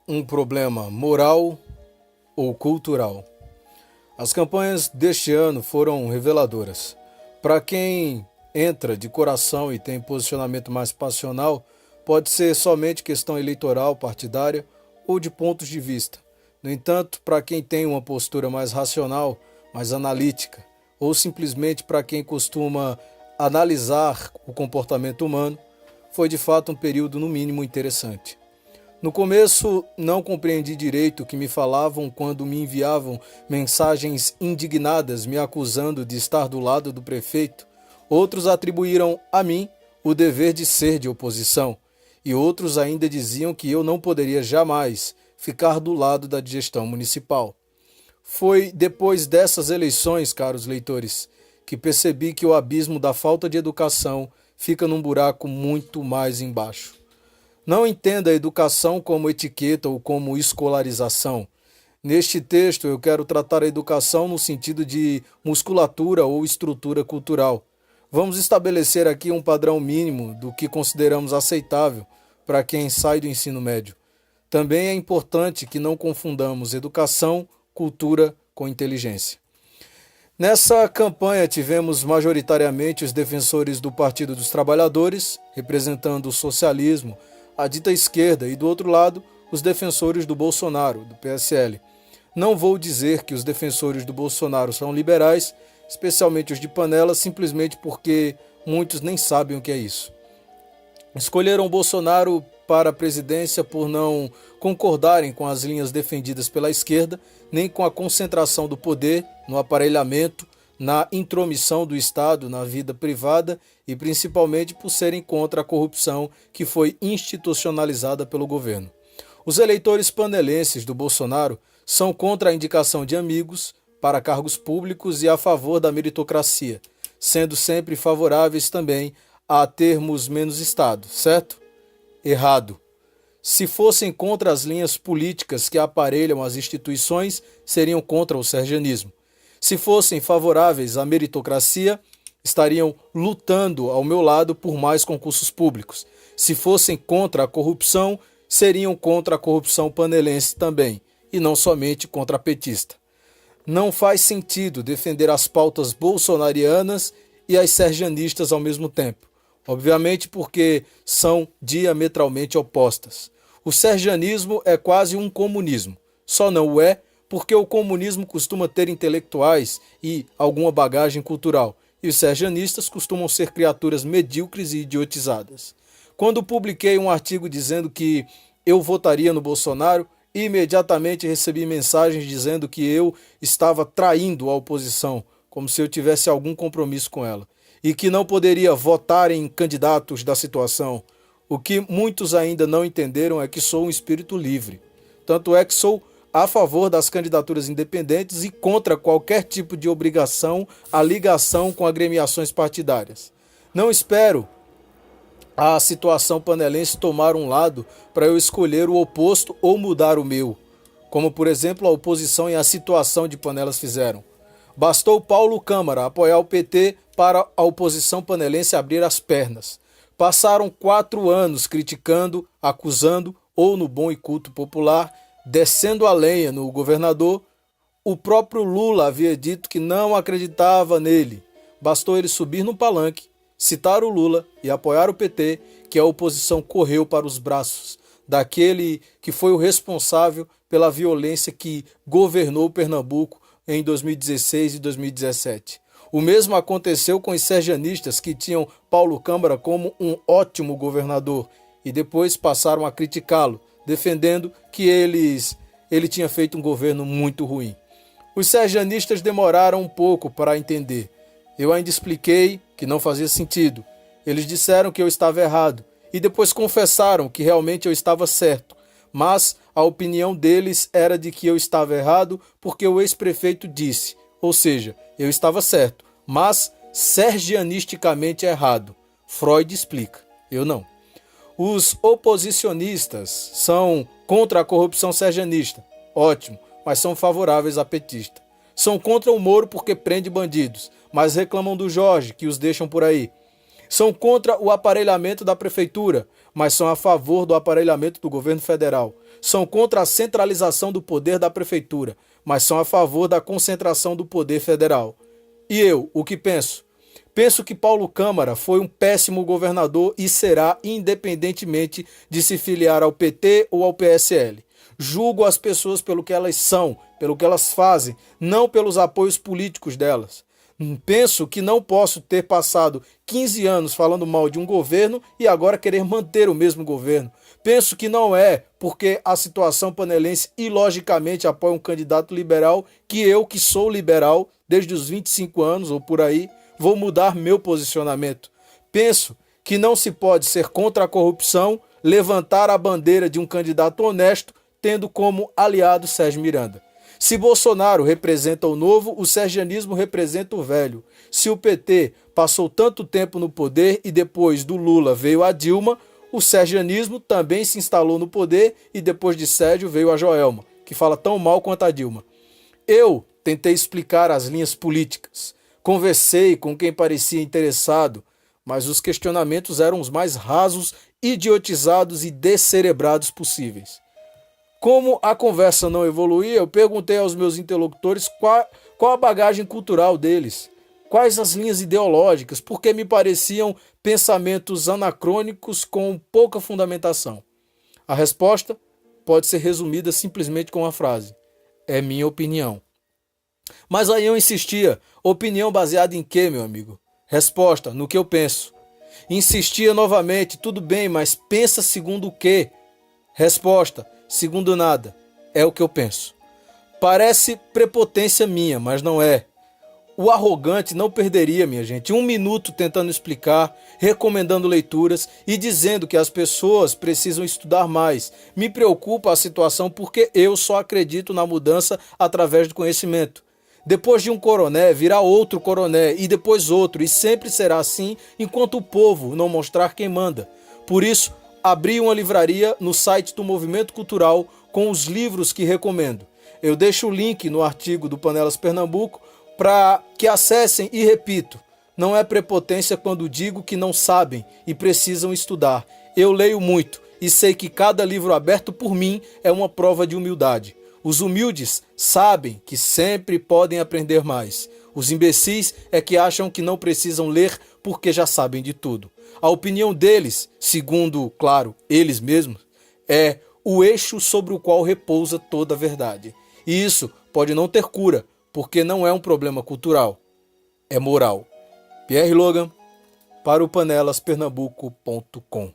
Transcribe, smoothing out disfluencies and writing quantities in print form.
um problema moral ou cultural? As campanhas deste ano foram reveladoras. Para quem entra de coração e tem posicionamento mais passional, pode ser somente questão eleitoral, partidária ou de pontos de vista. No entanto, para quem tem uma postura mais racional, mais analítica, ou simplesmente para quem costuma analisar o comportamento humano, foi de fato um período no mínimo interessante. No começo, não compreendi direito o que me falavam quando me enviavam mensagens indignadas me acusando de estar do lado do prefeito. Outros atribuíram a mim o dever de ser de oposição, e outros ainda diziam que eu não poderia jamais ficar do lado da gestão municipal. Foi depois dessas eleições, caros leitores, que percebi que o abismo da falta de educação fica num buraco muito mais embaixo. Não entenda a educação como etiqueta ou como escolarização. Neste texto eu quero tratar a educação no sentido de musculatura ou estrutura cultural. Vamos estabelecer aqui um padrão mínimo do que consideramos aceitável para quem sai do ensino médio. Também é importante que não confundamos educação, cultura com inteligência. Nessa campanha tivemos majoritariamente os defensores do Partido dos Trabalhadores, representando o socialismo, a dita esquerda, e do outro lado, os defensores do Bolsonaro, do PSL. Não vou dizer que os defensores do Bolsonaro são liberais, especialmente os de panela, simplesmente porque muitos nem sabem o que é isso. Escolheram Bolsonaro para a presidência por não concordarem com as linhas defendidas pela esquerda, nem com a concentração do poder no aparelhamento, na intromissão do Estado na vida privada e principalmente por serem contra a corrupção que foi institucionalizada pelo governo. Os eleitores panelenses do Bolsonaro são contra a indicação de amigos para cargos públicos e a favor da meritocracia, sendo sempre favoráveis também a termos menos Estado, certo? Errado. Se fossem contra as linhas políticas que aparelham as instituições, seriam contra o sergianismo. Se fossem favoráveis à meritocracia, estariam lutando ao meu lado por mais concursos públicos. Se fossem contra a corrupção, seriam contra a corrupção panelense também, e não somente contra a petista. Não faz sentido defender as pautas bolsonarianas e as sergianistas ao mesmo tempo. Obviamente porque são diametralmente opostas. O sergianismo é quase um comunismo. Só não o é porque o comunismo costuma ter intelectuais e alguma bagagem cultural, e os sergianistas costumam ser criaturas medíocres e idiotizadas. Quando publiquei um artigo dizendo que eu votaria no Bolsonaro, imediatamente recebi mensagens dizendo que eu estava traindo a oposição, como se eu tivesse algum compromisso com ela, e que não poderia votar em candidatos da situação. O que muitos ainda não entenderam é que sou um espírito livre. Tanto é que sou a favor das candidaturas independentes e contra qualquer tipo de obrigação à ligação com agremiações partidárias. Não espero a situação panelense tomar um lado para eu escolher o oposto ou mudar o meu, como por exemplo a oposição e a situação de Panelas fizeram. Bastou Paulo Câmara apoiar o PT para a oposição panelense abrir as pernas. Passaram 4 anos criticando, acusando ou, no bom e culto popular, descendo a lenha no governador. O próprio Lula havia dito que não acreditava nele. Bastou ele subir no palanque, citar o Lula e apoiar o PT, que a oposição correu para os braços daquele que foi o responsável pela violência que governou Pernambuco em 2016 e 2017. O mesmo aconteceu com os sergianistas, que tinham Paulo Câmara como um ótimo governador e depois passaram a criticá-lo, defendendo que ele tinha feito um governo muito ruim. Os sergianistas demoraram um pouco para entender. Eu ainda expliquei que não fazia sentido. Eles disseram que eu estava errado e depois confessaram que realmente eu estava certo. Mas a opinião deles era de que eu estava errado porque o ex-prefeito disse, ou seja, eu estava certo, mas sergianisticamente errado. Freud explica, eu não. Os oposicionistas são contra a corrupção sergianista, ótimo, mas são favoráveis à petista. São contra o Moro porque prende bandidos, mas reclamam do Jorge, que os deixam por aí. São contra o aparelhamento da prefeitura, mas são a favor do aparelhamento do governo federal. São contra a centralização do poder da prefeitura, mas são a favor da concentração do poder federal. E eu, o que penso? Penso que Paulo Câmara foi um péssimo governador e será, independentemente de se filiar ao PT ou ao PSL. Julgo as pessoas pelo que elas são, pelo que elas fazem, não pelos apoios políticos delas. Penso que não posso ter passado 15 anos falando mal de um governo e agora querer manter o mesmo governo. Penso que não é porque a situação panelense ilogicamente apoia um candidato liberal que eu, que sou liberal desde os 25 anos ou por aí, vou mudar meu posicionamento. Penso que não se pode ser contra a corrupção, levantar a bandeira de um candidato honesto, tendo como aliado Sérgio Miranda. Se Bolsonaro representa o novo, o sergianismo representa o velho. Se o PT passou tanto tempo no poder e depois do Lula veio a Dilma, o sergianismo também se instalou no poder e depois de Sérgio veio a Joelma, que fala tão mal quanto a Dilma. Eu tentei explicar as linhas políticas, conversei com quem parecia interessado, mas os questionamentos eram os mais rasos, idiotizados e descerebrados possíveis. Como a conversa não evoluía, eu perguntei aos meus interlocutores qual a bagagem cultural deles, quais as linhas ideológicas, porque me pareciam pensamentos anacrônicos com pouca fundamentação. A resposta pode ser resumida simplesmente com uma frase: é minha opinião. Mas aí eu insistia: opinião baseada em quê, meu amigo? Resposta: no que eu penso. Insistia novamente: tudo bem, mas pensa segundo o quê? Resposta: segundo nada, é o que eu penso. Parece prepotência minha, mas não é. O arrogante não perderia, minha gente, 1 minuto tentando explicar, recomendando leituras e dizendo que as pessoas precisam estudar mais. Me preocupa a situação porque eu só acredito na mudança através do conhecimento. Depois de um coroné, virá outro coroné e depois outro, e sempre será assim enquanto o povo não mostrar quem manda. Por isso, abri uma livraria no site do Movimento Cultural com os livros que recomendo. Eu deixo o link no artigo do Panelas Pernambuco para que acessem e repito, não é prepotência quando digo que não sabem e precisam estudar. Eu leio muito e sei que cada livro aberto por mim é uma prova de humildade. Os humildes sabem que sempre podem aprender mais. Os imbecis é que acham que não precisam ler porque já sabem de tudo. A opinião deles, segundo, claro, eles mesmos, é o eixo sobre o qual repousa toda a verdade. E isso pode não ter cura, porque não é um problema cultural, é moral. Pierre Logan, para o panelaspernambuco.com